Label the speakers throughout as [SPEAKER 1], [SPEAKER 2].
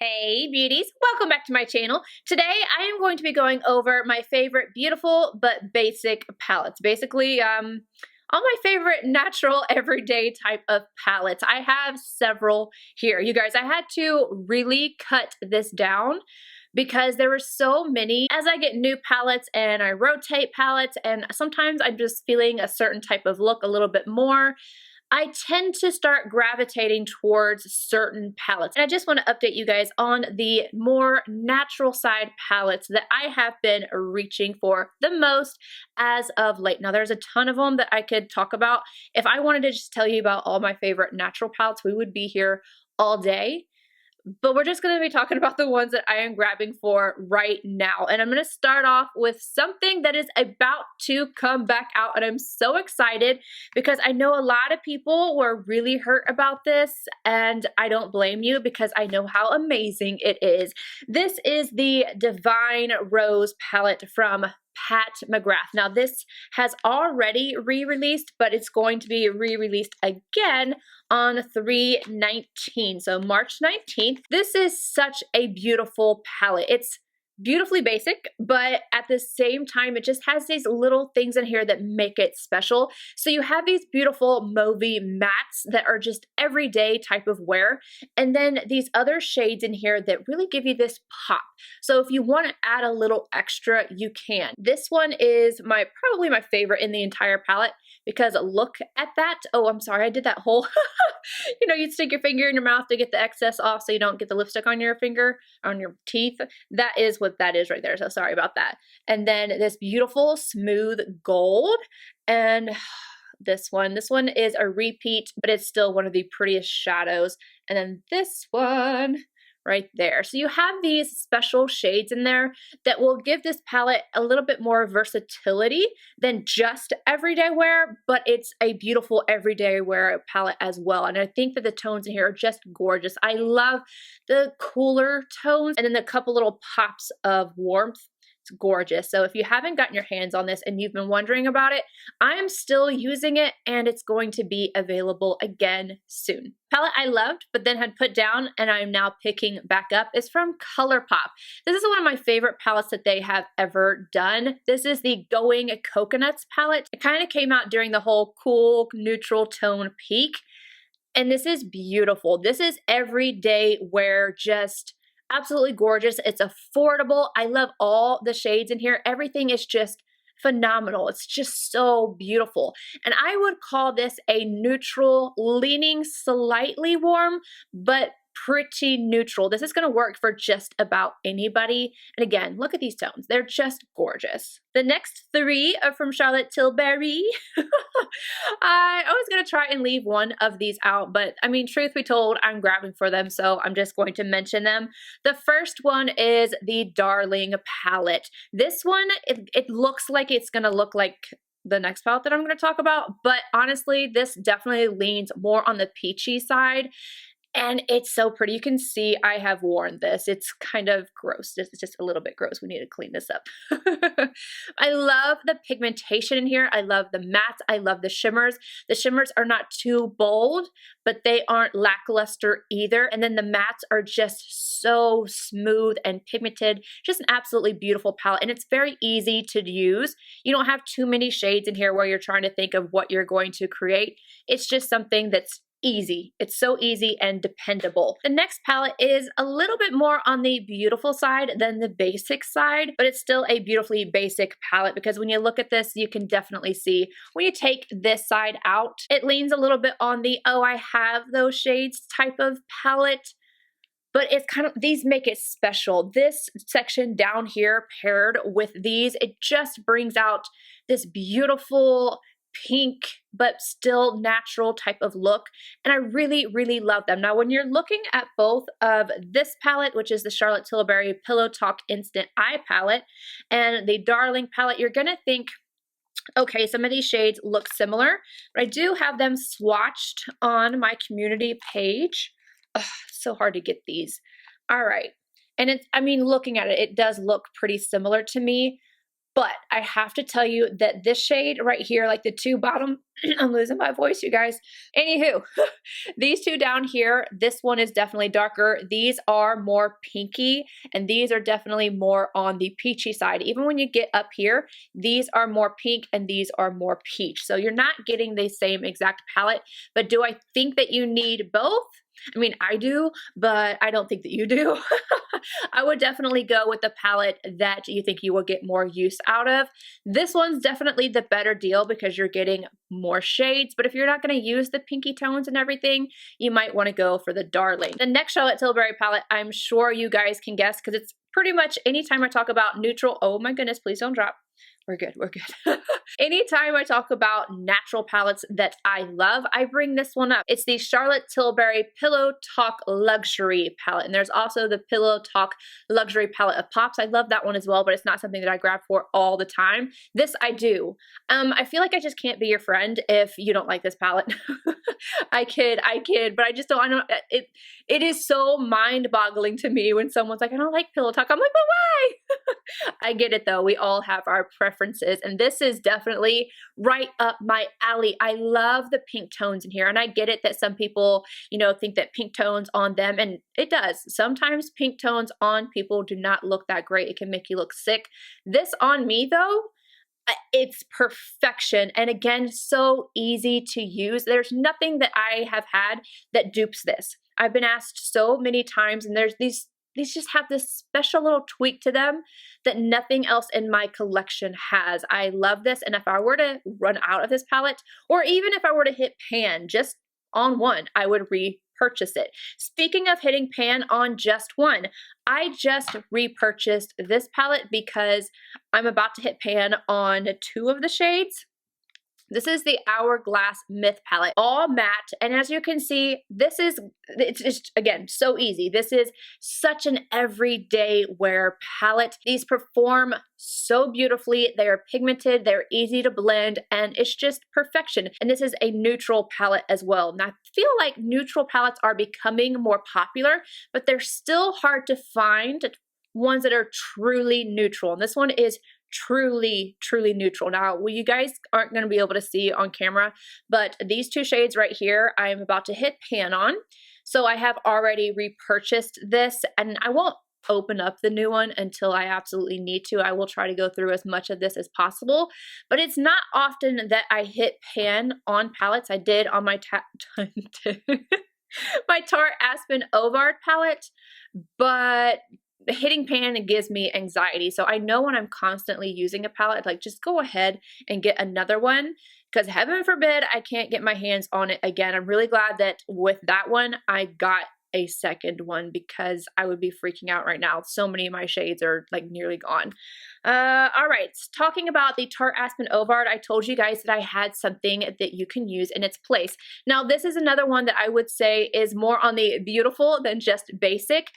[SPEAKER 1] Hey beauties, welcome back to my channel. Today I am going to be going over my favorite beautiful but basic palettes. Basically, all my favorite natural everyday type of palettes. I have several here. You guys, I had to really cut this down because there were so many. As I get new palettes and I rotate palettes, and sometimes I'm just feeling a certain type of look a little bit more, I tend to start gravitating towards certain palettes. And I just want to update you guys on the more natural side palettes that I have been reaching for the most as of late. Now there's a ton of them that I could talk about. If I wanted to just tell you about all my favorite natural palettes, we would be here all day. But we're just going to be talking about the ones that I am grabbing for right now. And I'm going to start off with something that is about to come back out. And I'm so excited because I know a lot of people were really hurt about this. And I don't blame you because I know how amazing it is. This is the Divine Rose palette from Pat McGrath. Now this has already re-released, but it's going to be re-released again on 3/19, so March 19th. This is such a beautiful palette. It's beautifully basic, but at the same time, it just has these little things in here that make it special. So you have these beautiful mauvey mattes that are just everyday type of wear, and then these other shades in here that really give you this pop. So if you want to add a little extra, you can. This one is probably my favorite in the entire palette because look at that. Oh, I'm sorry, I did that whole, you know, you'd stick your finger in your mouth to get the excess off so you don't get the lipstick on your finger, on your teeth. That is what that is right there, so sorry about that. And then this beautiful smooth gold, and this one is a repeat, but it's still one of the prettiest shadows. And then this one right there. So you have these special shades in there that will give this palette a little bit more versatility than just everyday wear, but it's a beautiful everyday wear palette as well. And I think that the tones in here are just gorgeous. I love the cooler tones and then the couple little pops of warmth. It's gorgeous. So if you haven't gotten your hands on this and you've been wondering about it, I'm still using it and it's going to be available again soon. Palette I loved but then had put down and I'm now picking back up is from Colourpop. This is one of my favorite palettes that they have ever done. This is the Going Coconuts palette. It kind of came out during the whole cool neutral tone peak, and this is beautiful. This is everyday wear, just absolutely gorgeous. It's affordable. I love all the shades in here. Everything is just phenomenal. It's just so beautiful. And I would call this a neutral, leaning slightly warm, but pretty neutral. This is going to work for just about anybody. And again, look at these tones. They're just gorgeous. The next three are from Charlotte Tilbury. I was going to try and leave one of these out, but I mean, truth be told, I'm grabbing for them, so I'm just going to mention them. The first one is the Darling palette. This one, it looks like it's going to look like the next palette that I'm going to talk about, but honestly, this definitely leans more on the peachy side. And it's so pretty. You can see I have worn this. It's kind of gross. It's just a little bit gross. We need to clean this up. I love the pigmentation in here. I love the mattes. I love the shimmers. The shimmers are not too bold, but they aren't lackluster either. And then the mattes are just so smooth and pigmented. Just an absolutely beautiful palette. And it's very easy to use. You don't have too many shades in here where you're trying to think of what you're going to create. It's just something that's easy. It's so easy and dependable. The next palette is a little bit more on the beautiful side than the basic side, but it's still a beautifully basic palette because when you look at this, you can definitely see when you take this side out, it leans a little bit on the, oh, I have those shades type of palette. But it's kind of, these make it special. This section down here paired with these, it just brings out this beautiful pink but still natural type of look, and I really, really love them. Now when you're looking at both of this palette, which is the Charlotte Tilbury Pillow Talk Instant Eye palette, and the Darling palette, you're gonna think, okay, some of these shades look similar, but I do have them swatched on my community page. Ugh, it's so hard to get these. All right, and it's, I mean, looking at it, it does look pretty similar to me, But I have to tell you that this shade right here, like the two bottom, I'm losing my voice, you guys. Anywho, these two down here, this one is definitely darker. These are more pinky, and these are definitely more on the peachy side. Even when you get up here, these are more pink and these are more peach. So you're not getting the same exact palette, but do I think that you need both? I mean, I do, but I don't think that you do. I would definitely go with the palette that you think you will get more use out of. This one's definitely the better deal because you're getting more shades, but if you're not going to use the pinky tones and everything, you might want to go for the Darling. The next Charlotte Tilbury palette, I'm sure you guys can guess because it's pretty much anytime I talk about neutral, oh my goodness, please don't drop. We're good, we're good. Anytime I talk about natural palettes that I love, I bring this one up. It's the Charlotte Tilbury Pillow Talk Luxury palette. And there's also the Pillow Talk Luxury palette of Pops. I love that one as well, but it's not something that I grab for all the time. This I do. I feel like I just can't be your friend if you don't like this palette. I kid, but I just don't, it is so mind-boggling to me when someone's like, I don't like Pillow Talk. I'm like, but why? I get it though. We all have our preferences, and this is definitely right up my alley. I love the pink tones in here, and I get it that some people, you know, think that pink tones on them, and it does. Sometimes pink tones on people do not look that great. It can make you look sick. This on me though, it's perfection, and again, so easy to use. There's nothing that I have had that dupes this. I've been asked so many times, and there's these just have this special little tweak to them that nothing else in my collection has. I love this, and if I were to run out of this palette, or even if I were to hit pan just on one, I would repurchase it. Speaking of hitting pan on just one, I just repurchased this palette because I'm about to hit pan on two of the shades. This is the Hourglass Myth palette, all matte, and as you can see, it's just, again, so easy. This is such an everyday wear palette. These perform so beautifully. They are pigmented, they're easy to blend, and it's just perfection. And this is a neutral palette as well. And I feel like neutral palettes are becoming more popular, but they're still hard to find ones that are truly neutral. And this one is truly neutral. Now, well, you guys aren't going to be able to see on camera, but these two shades right here, I'm about to hit pan on. So I have already repurchased this, and I won't open up the new one until I absolutely need to. I will try to go through as much of this as possible, but it's not often that I hit pan on palettes. I did on my my Tarte Aspen Ovard palette, but hitting pan gives me anxiety. So I know when I'm constantly using a palette, like just go ahead and get another one, because heaven forbid I can't get my hands on it again. I'm really glad that with that one, I got a second one because I would be freaking out right now. So many of my shades are like nearly gone. All right, talking about the Tarte Aspen Ovard, I told you guys that I had something that you can use in its place. Now, this is another one that I would say is more on the beautiful than just basic.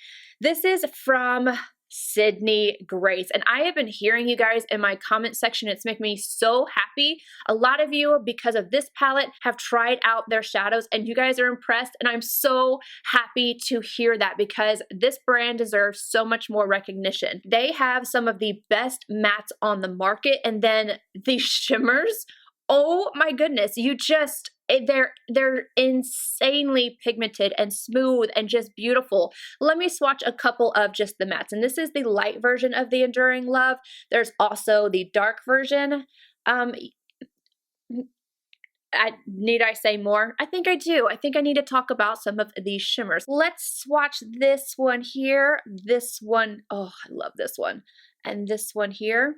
[SPEAKER 1] This is from Sydney Grace, and I have been hearing you guys in my comment section. It's making me so happy. A lot of you, because of this palette, have tried out their shadows and you guys are impressed, and I'm so happy to hear that because this brand deserves so much more recognition. They have some of the best mattes on the market, and then the shimmers, oh my goodness, you just, they're insanely pigmented and smooth and just beautiful. Let me swatch a couple of just the mattes, and this is the light version of the Enduring Love. There's also the dark version. Need I say more? I think I do. I think I need to talk about some of these shimmers. Let's swatch this one here. This one, oh, I love this one. And this one here.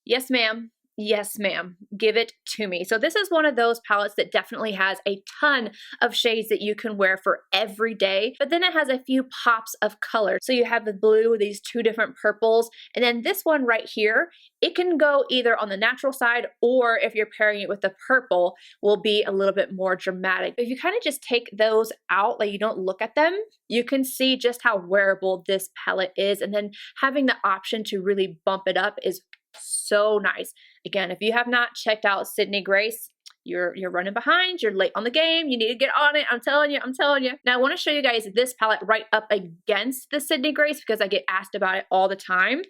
[SPEAKER 1] Yes, ma'am. Yes, ma'am. Give it to me. So this is one of those palettes that definitely has a ton of shades that you can wear for every day, but then it has a few pops of color. So you have the blue, these two different purples, and then this one right here, it can go either on the natural side, or if you're pairing it with the purple, will be a little bit more dramatic. If you kind of just take those out, like you don't look at them, you can see just how wearable this palette is, and then having the option to really bump it up is so nice. Again, if you have not checked out Sydney Grace, you're running behind, you're late on the game, you need to get on it. I'm telling you. Now I want to show you guys this palette right up against the Sydney Grace because I get asked about it all the time.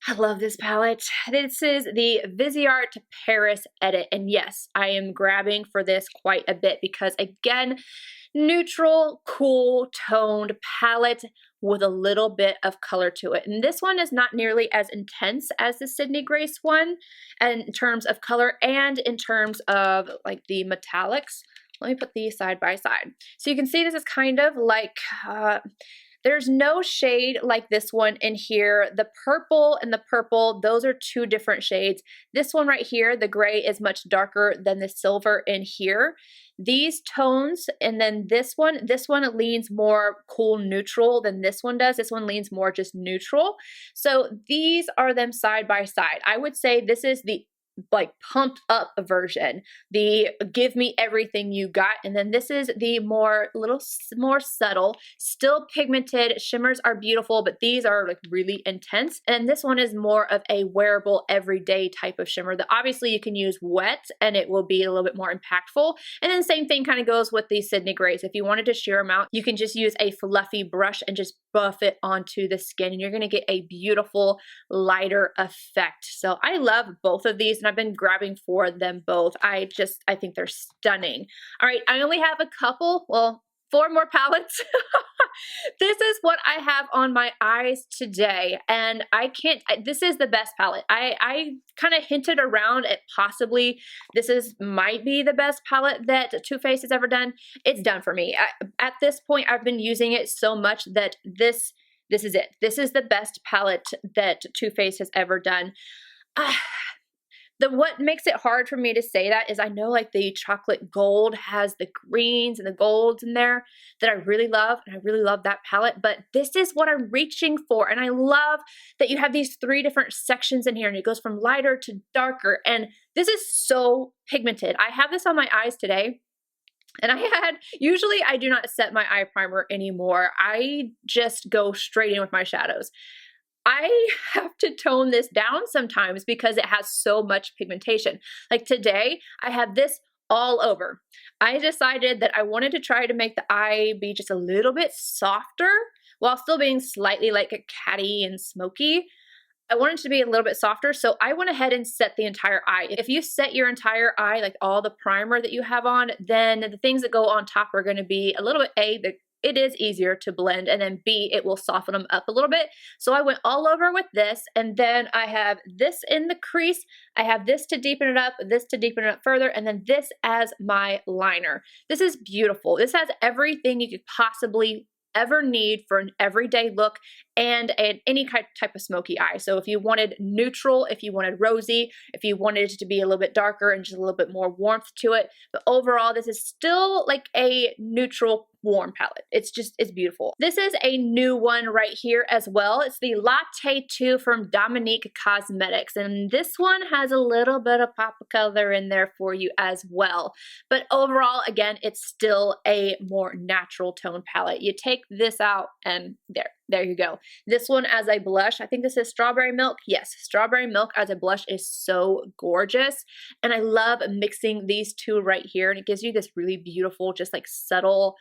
[SPEAKER 1] I love this palette. This is the Viseart Paris Edit, and yes, I am grabbing for this quite a bit because, again, neutral, cool, toned palette with a little bit of color to it. And this one is not nearly as intense as the Sydney Grace one, and in terms of color and in terms of like the metallics. Let me put these side by side. So you can see this is kind of like, there's no shade like this one in here. The purple and the purple, those are two different shades. This one right here, the gray, is much darker than the silver in here. These tones, and then this one leans more cool neutral than this one does. This one leans more just neutral. So these are them side by side. I would say this is the like pumped up version, the give me everything you got, and then this is the little more subtle, still pigmented. Shimmers are beautiful, but these are like really intense, and this one is more of a wearable everyday type of shimmer that obviously you can use wet and it will be a little bit more impactful. And then same thing kind of goes with the Sydney Grace. If you wanted to sheer them out, you can just use a fluffy brush and just buff it onto the skin, and you're going to get a beautiful lighter effect. So I love both of these, and I've been grabbing for them both. I think they're stunning. All right, I only have a couple, well, 4 more palettes. This is what I have on my eyes today, and this is the best palette. I kind of hinted around at possibly might be the best palette that Too Faced has ever done. It's done for me. At this point, I've been using it so much that this is it. This is the best palette that Too Faced has ever done. What makes it hard for me to say that is I know like the chocolate gold has the greens and the golds in there that I really love, and I really love that palette, but this is what I'm reaching for. And I love that you have these 3 different sections in here, and it goes from lighter to darker, and this is so pigmented. I have this on my eyes today, and usually I do not set my eye primer anymore. I just go straight in with my shadows. I have to tone this down sometimes because it has so much pigmentation. Like today, I have this all over. I decided that I wanted to try to make the eye be just a little bit softer while still being slightly like a catty and smoky. I wanted to be a little bit softer, so I went ahead and set the entire eye. If you set your entire eye, like all the primer that you have on, then the things that go on top are going to be a little bit, it is easier to blend, and then B, it will soften them up a little bit. So I went all over with this, and then I have this in the crease. I have this to deepen it up, this to deepen it up further, and then this as my liner. This is beautiful. This has everything you could possibly ever need for an everyday look and any type of smoky eye. So if you wanted neutral, if you wanted rosy, if you wanted it to be a little bit darker and just a little bit more warmth to it, but overall this is still like a neutral warm palette. It's beautiful. This is a new one right here as well. It's the Latte 2 from Dominique Cosmetics, and this one has a little bit of pop of color in there for you as well. But overall, again, it's still a more natural tone palette. You take this out and there you go. This one as a blush, I think this is Strawberry Milk. Yes, Strawberry Milk as a blush is so gorgeous. And I love mixing these two right here, and it gives you this really beautiful, just like subtle,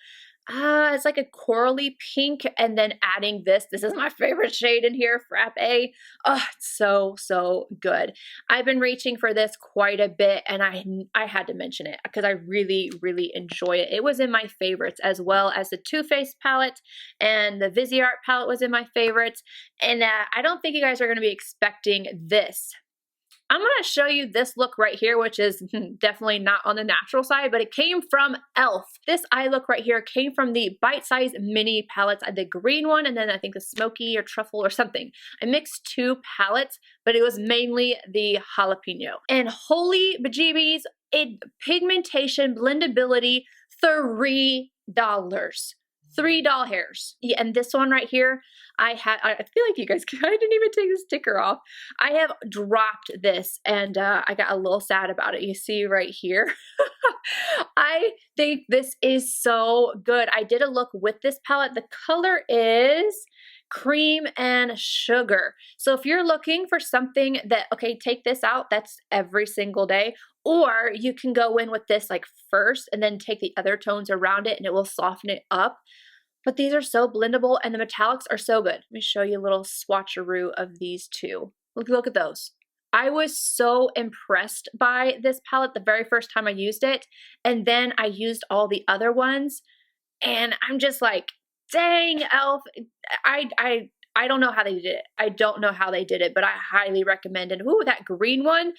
[SPEAKER 1] it's like a corally pink, and then adding this. This is my favorite shade in here, Frappe. Oh, it's so good. I've been reaching for this quite a bit, and I had to mention it because I really enjoy it. It was in my favorites, as well as the Too Faced palette, and the Viseart palette was in my favorites. And I don't think you guys are going to be expecting this. I'm going to show you this look right here, which is definitely not on the natural side, but it came from e.l.f. This eye look right here came from the Bite Size Mini palettes, the green one, and then I think the smoky or truffle or something. I mixed 2 palettes, but it was mainly the jalapeno. And holy bejeebies, pigmentation, blendability, $3. $3 hairs. Yeah, and this one right here, I feel like you guys, I didn't even take the sticker off. I have dropped this, and I got a little sad about it. You see right here. I think this is so good. I did a look with this palette. The color is Cream and Sugar. So if you're looking for something that, okay, take this out, that's every single day, or you can go in with this like first and then take the other tones around it and it will soften it up. But these are so blendable, and the metallics are so good. Let me show you a little swatcheroo of these two. Look at those. I was so impressed by this palette the very first time I used it, and then I used all the other ones, and I'm just like, dang, e.l.f. I don't know how they did it. I don't know how they did it, but I highly recommend it. Ooh, that green one.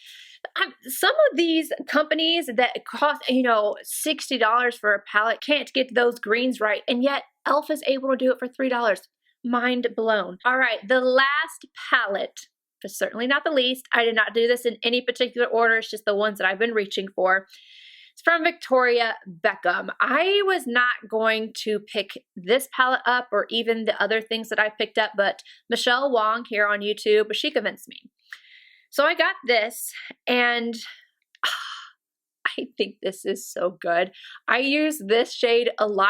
[SPEAKER 1] Some of these companies that cost, you know, $60 for a palette can't get those greens right, and yet e.l.f. is able to do it for $3. Mind blown. All right, the last palette, but certainly not the least. I did not do this in any particular order. It's just the ones that I've been reaching for. It's from Victoria Beckham. I was not going to pick this palette up or even the other things that I picked up, but Michelle Wong here on YouTube, she convinced me. So I got this, and I think this is so good. I use this shade a lot.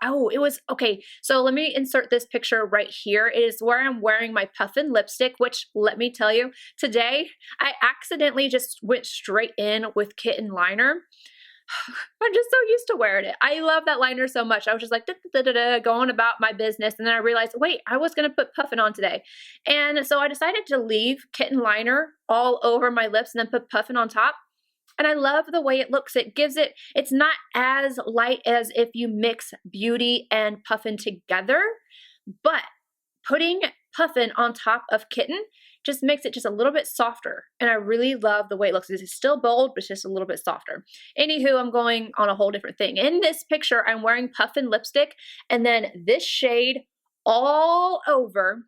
[SPEAKER 1] Oh, it was, okay, so let me insert this picture right here. It is where I'm wearing my puffin lipstick, which, let me tell you, today I accidentally just went straight in with kitten liner. I'm just so used to wearing it. I love that liner so much. I was just like, going about my business, and then I realized, wait, I was going to put puffin on today. And so I decided to leave kitten liner all over my lips and then put puffin on top. And I love the way it looks. It gives it, it's not as light as if you mix Beauty and Puffin together, but putting Puffin on top of Kitten just makes it just a little bit softer. And I really love the way it looks. It's still bold, but it's just a little bit softer. Anywho, I'm going on a whole different thing. In this picture, I'm wearing Puffin lipstick, and then this shade all over,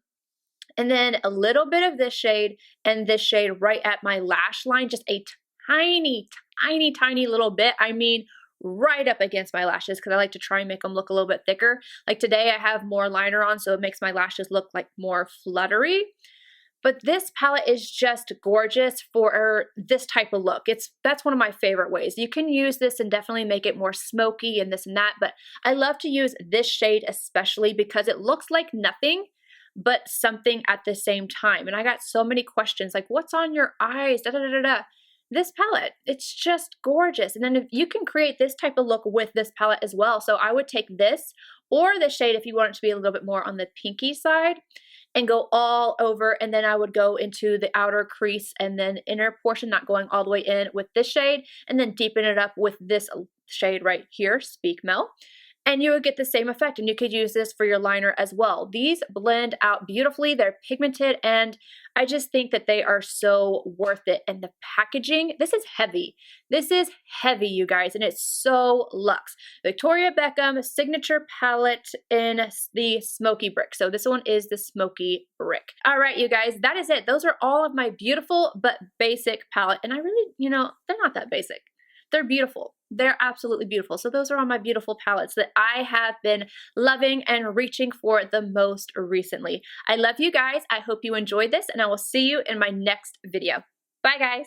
[SPEAKER 1] and then a little bit of this shade and this shade right at my lash line, just a tiny, tiny, tiny little bit. I mean, right up against my lashes, because I like to try and make them look a little bit thicker. Like today I have more liner on, so it makes my lashes look like more fluttery. But this palette is just gorgeous for this type of look. That's one of my favorite ways. You can use this and definitely make it more smoky and this and that, but I love to use this shade especially because it looks like nothing but something at the same time. And I got so many questions like, what's on your eyes? Da, da, da, da, da. This palette, it's just gorgeous. And then if you can create this type of look with this palette as well. So I would take this or the shade if you want it to be a little bit more on the pinky side and go all over, and then I would go into the outer crease and then inner portion, not going all the way in, with this shade, and then deepen it up with this shade right here, Speak Mel. And you would get the same effect, and you could use this for your liner as well. These blend out beautifully. They're pigmented, and I just think that they are so worth it. And the packaging, this is heavy. This is heavy, you guys, and it's so luxe. Victoria Beckham signature palette in the Smoky Brick. So this one is the Smoky Brick. All right, you guys, that is it. Those are all of my beautiful but basic palette, and I really, you know, they're not that basic. They're beautiful. They're absolutely beautiful. So those are all my beautiful palettes that I have been loving and reaching for the most recently. I love you guys. I hope you enjoyed this, and I will see you in my next video. Bye, guys.